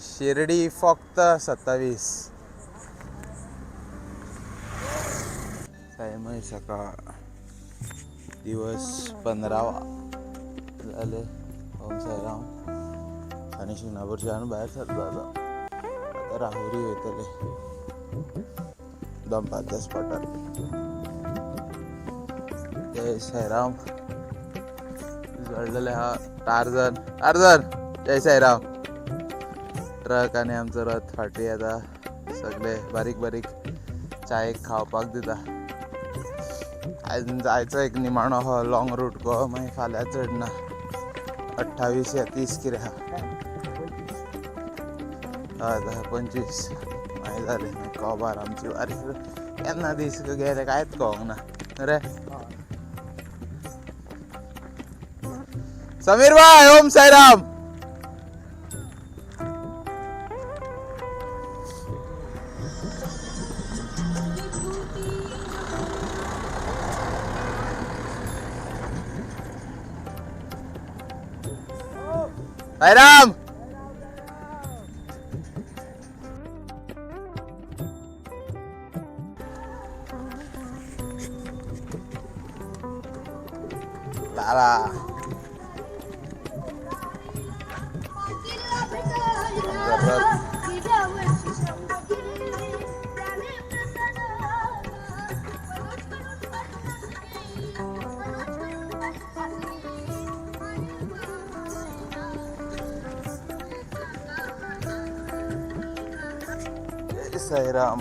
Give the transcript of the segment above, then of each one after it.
शिर्डी फक्त 27. सायमय सकाळ दिवस 15वा झाले. ओम साईराम आणि शिंगणापूरच्या बाहेर सरतो आता राहुरी येतले दंपाच्या स्पॉटार. जय साईराम. जळलेले हा टार्झन जय साईराम. ट्रक आणि आमचं रथ फाटी आता सगळे बारीक बारीक चाय खावपाक दिता. आज जायचं एक निमाणो हो लॉंग रूट गो मागीर फाल्यां चडना 28 या 30 कितें हा 25 मागीर जालें. कबार आमची वारी केन्ना दीस गेले कांयच कळोंक ना रे. समीर भाई ओम साईराम. साईराम. लाला साईराम.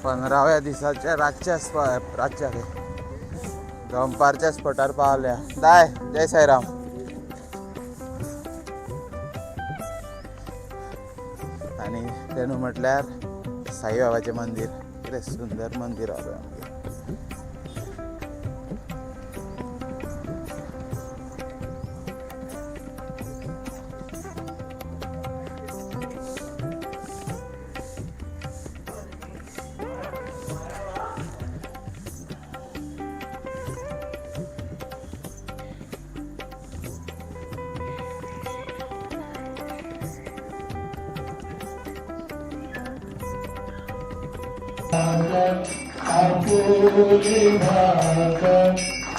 15व्या दिसाच्या रातच्या गंपारच्या स्पॉटार पावल्या. जय साईराम. आणि तेणू म्हटल्यार साईबाबाचें मंदिर. कितें सुंदर मंदिर आसा आमगें. आपुले भाग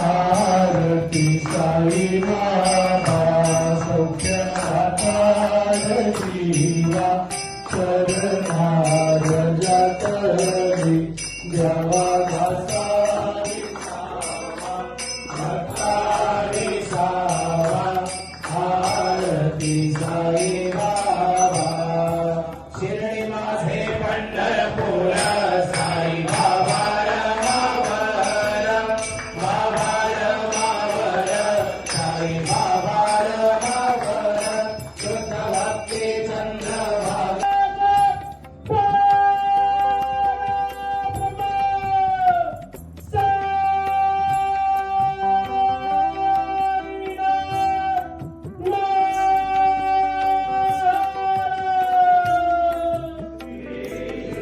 आरती साई बाबा सौख्य साकार जीवा चरणार जातरी देवा दासारी सावा आरती साई बाबा. शिर्डी माझे पंढरपूर साई बाबा रमावर साई बाबा रमावर शुद्ध भक्ती चंद्रभागा.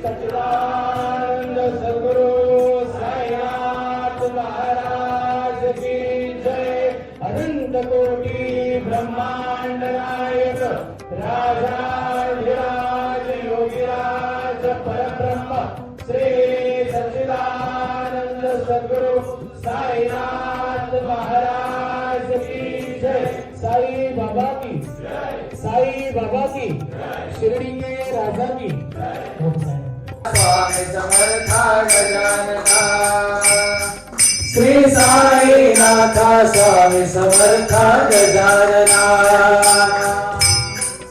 सच्चिदानंद सद्गुरु साईनाथ महाराज की जय. अनंत कोटी ब्रह्मांड नायक राजाधिराज योगीराज परब्रह्म श्री सच्चिदानंद सद्गुरु साईनाथ महाराज की जय. साई बाबा की जय. साई बाबा की जय. शिर्डी के राजा की जय. स्वामी समर्था गजानना श्री साईनाथ स्वामी समर्था गजानना.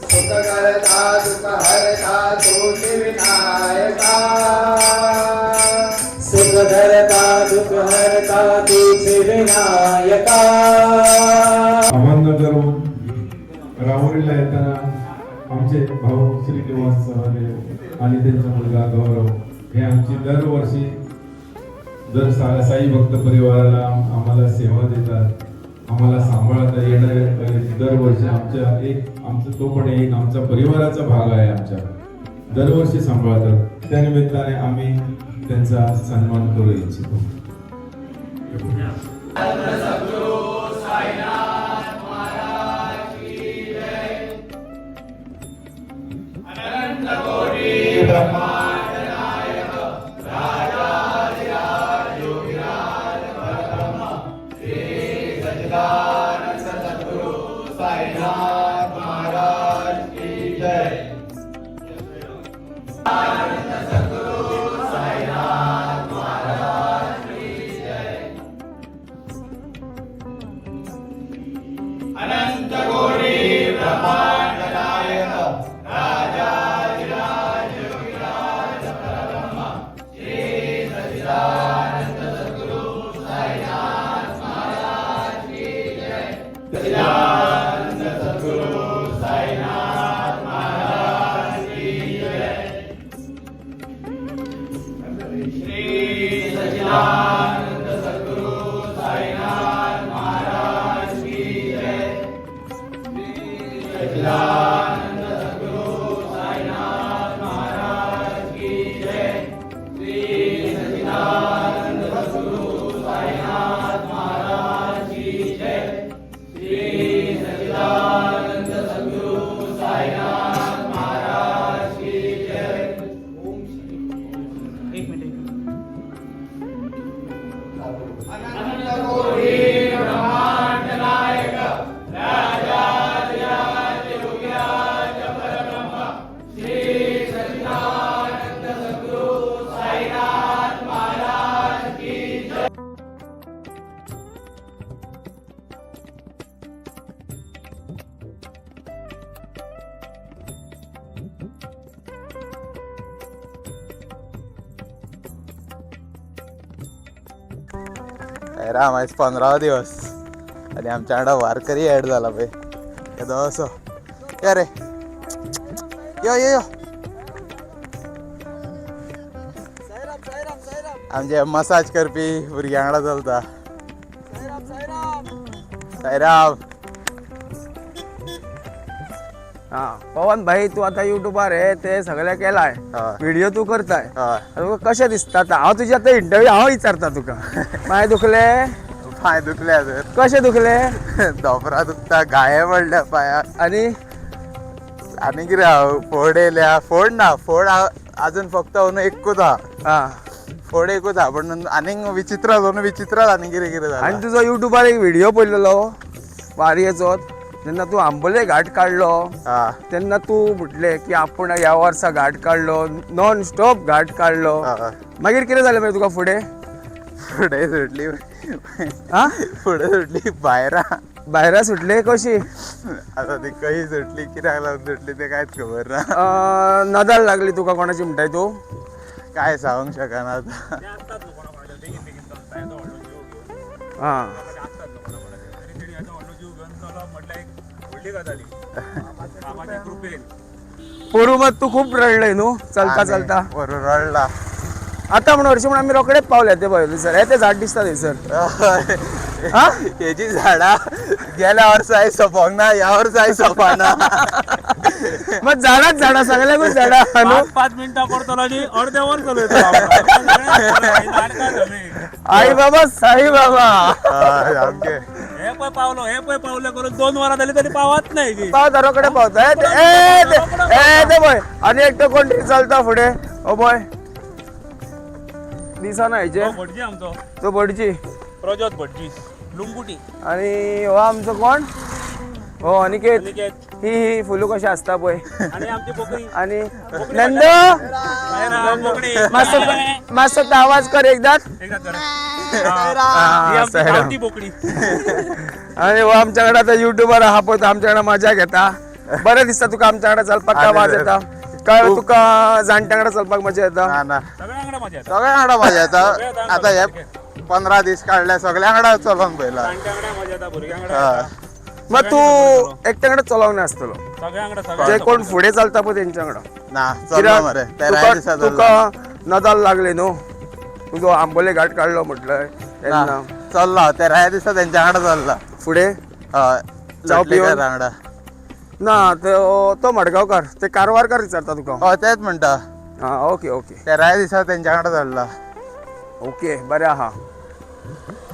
सुख करता दुख हरता दोष विनायका. सुख करता दुख हरता दोष विनायका. अहमदनगर राहुरीला येताना आमचे भाऊ श्रीनिवास सहदेव आणि त्यांचा मुलगा गौरव हे आमची दरवर्षी साई भक्त परिवाराला आम्हाला सेवा देतात. आम्हाला सांभाळता येणारे दरवर्षी आमचं तो पण एक आमचा परिवाराचा भाग आहे. आमच्या दरवर्षी सांभाळतात. त्यानिमित्ताने आम्ही त्यांचा सन्मान करू इच्छितो. राम आज 15 दिवस आणि आमच्याकडे वारकरी ऍड झाला बाई येदो असो या रे यो यो यो आमचे मसाज करपी भुरग्यां चलता साईराम हा पवन भाई तू आता युट्यूबर आहे ते सगळं केलाय हय. व्हिडिओ तू करताय हय. तुका कशें दिसता आता हांव तुझी आता इंटरव्यू हांव विचारता तुका माय दुखले पाय दुखले तर कशें दुखले धोपरा दुखता गाये पडल्या पायाक आणि आणि कितें फोड येयल्या फोड ना फोड अजून फक्त अंदू एकूच हा हा फोड एकूच हा पण आनीक विचित्र दोन विचित्र आनी कितें कितें आणि जालें तुजो युट्यूबार एक व्हिडिओ पडलेलो वारयेचो जेन्ना तू आंबोले घाट काडलो हा तेन्ना तू म्हटले की आपण ह्या वर्सा घाट काडलो नॉन स्टॉप घाट काडलो हा. मागीर कितें जालें मागीर तुका फुडें फुडें सुटली हा फुडें सुटली भायरा भायरा सुटले कशी आता ती कशी सुटली कित्याक लागून सुटली ते कांयच खबर ना नदल लागली तुका कोणाची म्हणटाय तू काय सांगूंक शकना आता हा पोरू मग तू खूप रडलंय न्हू चलता चलता बरोबर रडला आता म्हणून हरशी म्हणून आम्ही रोकडे पावले ते पळयले सर हे ते झाड दिसता थंयसर हा हेची झाडां गेल्या वर्सा सोपोंक ना ह्या वर्सा सोपाना मग झाडा सगळ्याकूच झाडा न्हू 5 मिनिटां करतलो आणि अर्दे वर आई बाबा साई बाबा सामके हे पळय पावलो करून 2 वरां जाली तरी पावत नाही की पावता रोकडे पावता ते बय आणि एक तो कोण चलता फुडे ओ बय दिसा ना हेचे भटजी आमचो तो बडची प्रजोत भटजी लुंगुटी आणि हो आमचो कोण हो अनिकेत अनिकेत ही फुलू कशी असता पळय आणि आमची बोकडी आणि नंदो बोकडी मस्त आवाज कर एकदा एकदा कर. हा, ही आमची साईराम. गावठी बोकडी आणि हो आमच्याकडे आता युट्यूबर हा पळय आमच्याकडे मजा घेता बरें दिसता तुका आमच्याकडे चलपाक आवाज येता काय तुका जाणट्यांकडे चलपाक मजा येता ना ना सगळ्यांकडे मजा येता सगळ्या वांगडा मजा येता आता हे 15 दीस काढल्या सगळ्या वांगडा चलोन पयला जाणट्यांकडे मजा येता भुरग्यांकडे हा. मग तू एकट्याकडे चलवणे असतलो सगळ्यांकडे जे कोण फुडें चलता पळय तेंच्याकडे ना चलो मरे तेरा दिसा तुका नदाल लागले न्हू तुजो आंबोले घाट काडलो म्हटलंय तेन्ना चल्ला तेरा दिसा तेंच्या वांगडा चल्ला फुडें जाव पिवन? वांगडा ना तो मडगांवकार ते कारवारकार विचारता तुका हय तेच म्हणटा हा ओके ओके तेरा दिसा तेंच्या वांगडा चल्ला ओके बरें आहा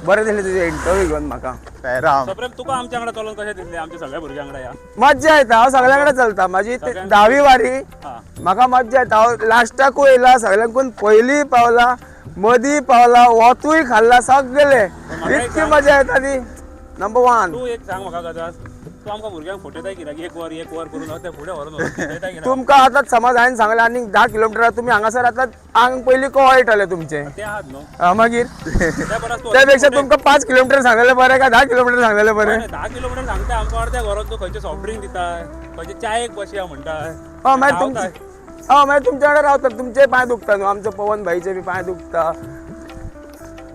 बरें दिसलें तुजें इंटरव्यू घेवन म्हाका साईराम सप्रेम तुका आमच्या वांगडा चलोवन कशें दिसलें आमच्या सगळ्या भुरग्यांकडे या मज्जा येता हांव सगळ्या कडेन चलता म्हाजी 10वी वारी हा म्हाका मज्जा येता हांव लास्टाकूय येयला सगळ्यांकून पयलीं पावला मदीं पावला वतूय खाल्ला सगळे इतकी मजा येता ती नंबर 1 तू एक सांग म्हाका गजाल तू आमकां भुरग्यांक फटयताय कित्याक एक वर करून ते फुडें व्हरून फटयताय कित्याक तुमकां आतां समज हांवें सांगलें आनी 10 किलोमिटर तुमी हांगासर आतां आंग पयलीं कळटले तुमचे ते आहात न्हू मागीर त्या परस तूं त्या पेक्षा तुमकां 5 किलोमिटर सांगलेलें बरें काय 10 किलोमिटर सांगलेलें बरें 10 किलोमिटर सांगता आमकां अर्द्या घरात तू खंयचे सॉफ्ट ड्रिंक दिताय खंयचे चायेक बसया म्हणटाय मागीर तुमचे मागीर तुमच्या कडेन रावता तुमचे पांय दुखता न्हू आमचे पवन भाईचे बी पांय दुखता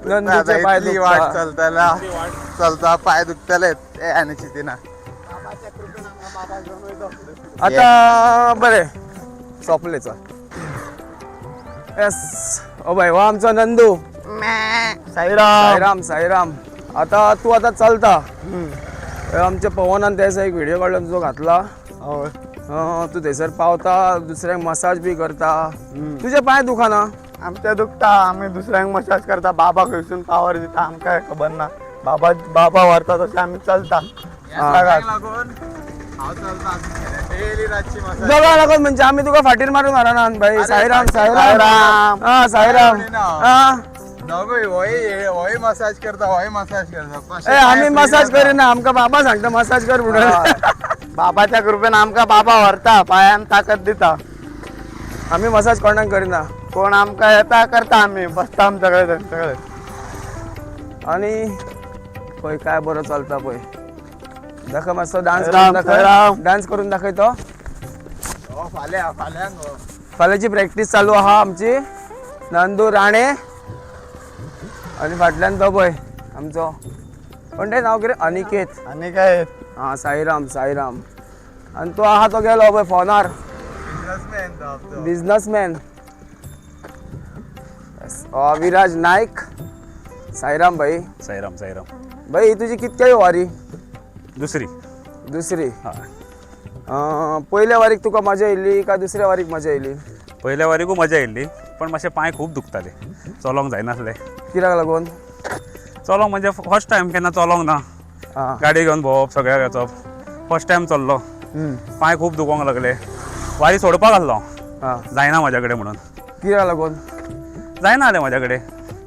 नंदूचे पांय इतली वाट दुखता चलता पाय दुखतले ते आनी चिंतिना आता बरें सोंपलें चल येस ओ बाय हो आमचो नंदू साईराम साईराम आता तू आता चलता आमच्या पवनान त्याचा एक व्हिडिओ काढला तुजो घातला तू थंयसर पावता दुसऱ्यांक मसाज बी करता तुझे पांय दुखाना आमच्या दुखता आम्ही दुसऱ्यांक मसाज करता बाबा खंयसून पावर दिता आमकां खबर ना बाबा व्हरता तशें आमी चलता दोगां लागून म्हणजे आमी तुका फाटीर मारून हाडना भाई साईराम साईराम हा साईराम हा होय मसाज करता ए आमी मसाज करिना आमकां बाबा सांगता मसाज कर म्हणून बाबाच्या कृपेन आमकां बाबा व्हरता पांयान ताकद दिता आमी मसाज कोणाक करिना कोण आमकां येता करता आमी बसता आमच्या कडेन सगळे आणि पळय काय बरो चलता पळय दाखय मातसो डान्स साईराम, करून दाखय साईराम. डान्स करून दाखय तो फाल्यां फाल्यांची प्रॅक्टीस चालू आहा आमची नंदू राणे आणि फाटल्यान तो पळय आमचो पण ते नाव कितें अनिकेत आनी काय हा साईराम साईराम आणि तो आहा तो गेलो पळय फोनार बिझनेसमॅन विराज नायक साईराम भाई साईराम साईराम भाई ही तुजी कितक्याय वारी दुसरी दुसरी हय पयल्या वारीक तुका मजा येयली काय दुसऱ्या वारीक मजा येयली पयल्या वारीकूय मजा येयल्ली पण मातशे पांय खूब दुखताले चलोंक जायनासले कित्याक लागून चलोंक म्हणजे फर्स्ट टायम केन्ना चलोंक ना हा गाडी घेवन भोंवप सगळ्याक वचप फर्स्ट टायम चल्लो पांय खूब दुखोंक लागले वारी सोडपाक आसलो हा जायना म्हाज्या कडेन म्हणून कित्याक लागून जायना जालें म्हाज्या कडेन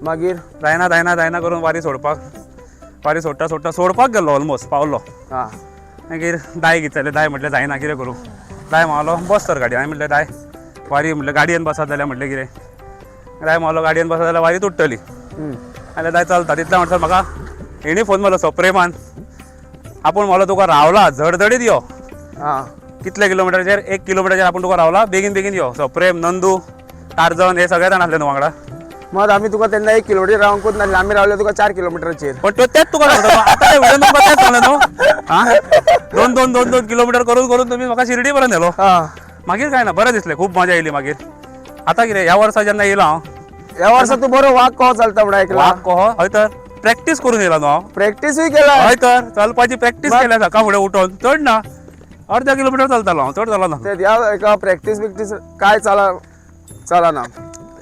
मागीर जायना करून वारी सोडटा सोडपाक गेल्लो ऑलमोस्ट पावलो हा मागीर दाय घेतले दाय म्हटलें जायना कितें करूं दाय मावलो बस तर गाडी हांवें म्हटलें दाय वारी म्हटलें गाडयेन बसत जाल्यार म्हटलें कितें दाय मावलो गाडयेन बसत जाल्यार वारी तुट्टली जाल्यार दाय चलता तितल्या म्हणटा म्हाका हेणी फोन मारलो सप्रेमान आपूण मावलो तुका रावला झडझडीत यो हा कितले किलोमिटराचेर 1 किलोमिटराचेर आपूण तुका रावला बेगीन यो सप्रेम नंदू टार्जन हे सगळे जाण आसले न्हू वांगडा मग आम्ही तुका तेन्ना 1 किलोमीटर रावंकूच नासले आमी रावले तुका 4 किलोमिटरचेर पण तो तेच तुका सांगता आतां व्हिडिओ तुमकां तेच सांगलें न्हू हा 2 किलोमिटर करून तुम्ही म्हाका शिर्डी पर्यंत नेलो हा मागीर काय ना बरें दिसलें खूब मजा येयली मागीर आतां कितें ह्या वर्सा जेन्ना येयलो हांव ह्या वर्सा तू बरो वाग कहो चलता म्हणून ऐकला वाग कहो हय तर प्रॅक्टीस करून येयलो न्हू हांव प्रॅक्टीसूय केला हय तर चलपाची प्रॅक्टीस केल्या सकाळ फुडें उठोन चड ना अर्ध्या किलोमिटर चलतालो हांव चड चलना ते ह्या एका प्रॅक्टीस बिक्टीस काय चलना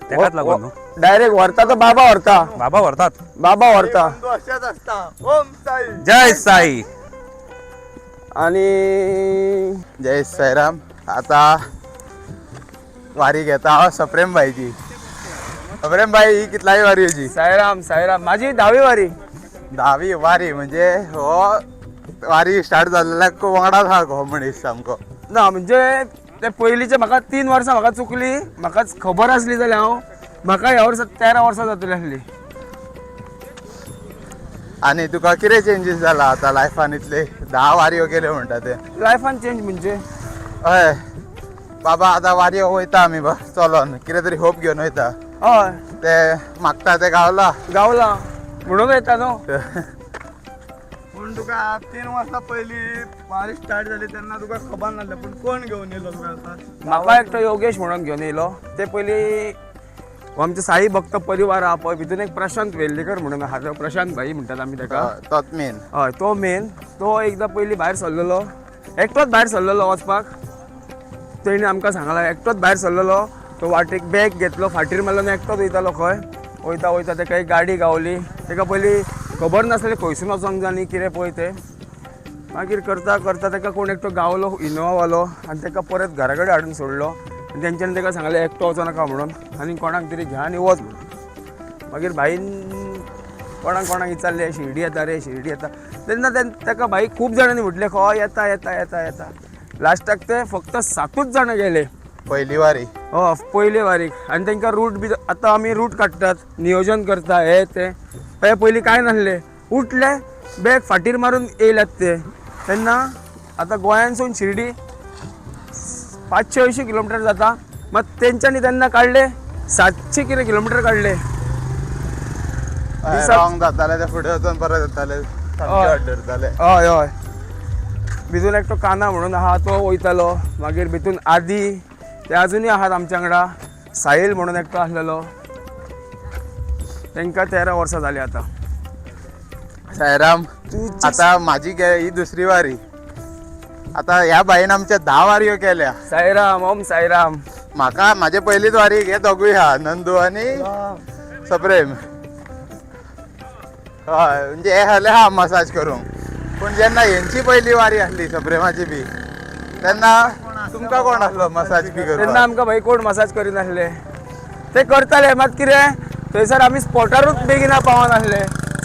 तेकाच लागून न्हू डायरेक्ट व्हरता तो बाबा व्हरता बाबा व्हरतात बाबा व्हरता अशेंच आसता ओम साई जय साई आणि जय साईराम आता वारी घेता हांव सप्रेम भाईची सप्रेम भाई ही कितलाय वारी होची साईराम साईराम माझी 10वी वारी 10वी वारी म्हणजे हो वारी स्टार्ट जाल्ल्याक वांगडाच आहा हो मनीस सामको ना म्हणजे ते पयलींचे म्हाका 3 वर्सां म्हाका चुकली म्हाकाच खबर आसली जाल्यार हांव म्हाका ह्या वर्सा 13 वर्सां जातली आसली आणि तुका कितें चेंजीस जाला आतां लायफान इतले 10 वारयो केल्यो म्हणटा ते लायफान चेंज म्हणजे हय बाबा आतां वारयो वयता आमी चलोन कितें तरी होप घेवन वयता हय ते मागता ते गावला गावला म्हणून येता न्हू पूण तुका 3 वर्सां पयलीं वारी स्टार्ट जाली तेन्ना तुका खबर नासलें पूण कोण घेवन येयलो तुका आतां म्हाका एकटो योगेश म्हणून घेवन येयलो ते पयलीं हो आमचे साई भक्त परिवार आहा पळय भितून एक प्रशांत वेर्लेकर म्हणून आहा तो प्रशांत भाई म्हणटात आमी ताका तोच मेन हय तो मेन तो एकदां पयलीं भायर सरलेलो एकटोच भायर सरलेलो वचपाक तेणी आमकां सांगला एकटोच भायर सरलेलो तो वाटेक बॅग घेतलो फाटीर मारलो आनी एकटोच वयतालो खंय वयता ताका एक गाडी गावली ताका पयलीं खबर नासलें खंयसून वचोंक जाय आनी कितें पळय तें मागीर करता करता ताका कोण एकटो गावलो इनोवावालो आनी ताका परत घरा कडेन हाडून सोडलो आनी तेंच्यांनी ताका सांगलें एकटो वचो नाका म्हणून आनी कोणाक तरी घ्या आनी वच म्हणून मागीर भाईन कोणाक कोणाक विचारलें शिर्डी येता रे शिर्डी येता तेन्ना ताका भाई खूब जाणांनी म्हटलें हय येता येता येता येता लास्टाक ते फक्त 7च जाणां गेले पहिली वारी पयले वारीक आनी तांकां रूट बी आतां आमी रूट काडटात नियोजन करता हे ते पयलीं कांय नासलें उठले बॅग फाटीर मारून येयल्यात ते तेन्ना आतां गोंयांसून शिर्डी 580 किलोमिटर जाता मात तेंच्यांनी तेन्ना काडले 700 कितें किलोमिटर काडले रॉंग जाताले ते फुडें वचून परत येताले धरताले हय हय भितून एकटो काना म्हणून आहा तो वयतालो मागीर भितून आदी ते अजुनूय आहात आमच्या वांगडा साहिल म्हणून एकटो आसलेलो तांकां 13 वर्सां जालीं आतां सायराम आता माझी ही दुसरी वारी आता ह्या बाईन आमच्या 10 वारयो केल्या साईराम ओम साईराम म्हाका माझे पहिलीच वारी हे दोगूय हा नंदू आणि सप्रेम हय म्हणजे हे हले हा मसाज करूंक पण जेन्ना हेंची पहिली वारी आसली सप्रेमाची बी तेन्ना तुमकां कोण आसलो मसाज बी तेन्ना करूंक आमकां भाई कोण मसाज करिनासले ते करताले मात कितें थंयसर आमी स्पॉटारूच बेगिना पावनासले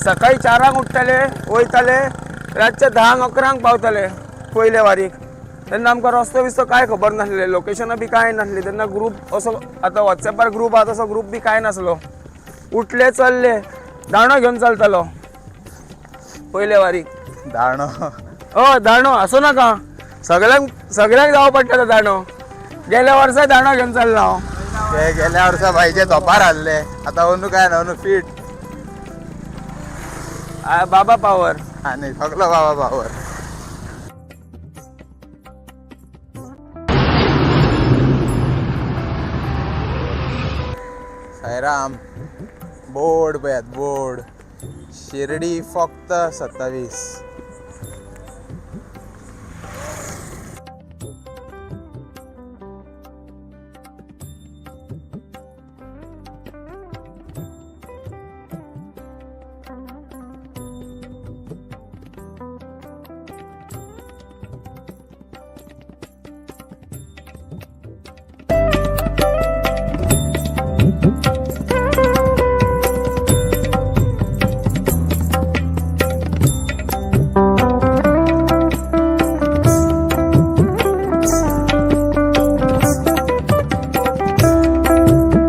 सकाळी 4 उठताले वयताले रातचे 10-11 पावताले पयले वारीक तेन्ना आमकां रस्तो बिस्तो कांय खबर नासलें लोकेशनां बी कांय नासलीं तेन्ना ग्रूप असो आतां वॉट्सॅपार ग्रूप आहा तसो ग्रूप बी कांय नासलो उठले चल्ले दाणो घेवन चलतालो पयले वारीक दाणो दाणो आसूं नाका सगळ्यांक जावं पडटा तो दाणो गेल्या वर्सा दाणो घेवन चल्ला हांव ते गेल्या वर्सा बाईचे धोपार हाडले आता अंदू काय ना अंदू फीट बाबा पावर आणि सगळं बाबा पावर सायराम बोर्ड पळयात बोर्ड शिर्डी फक्त 27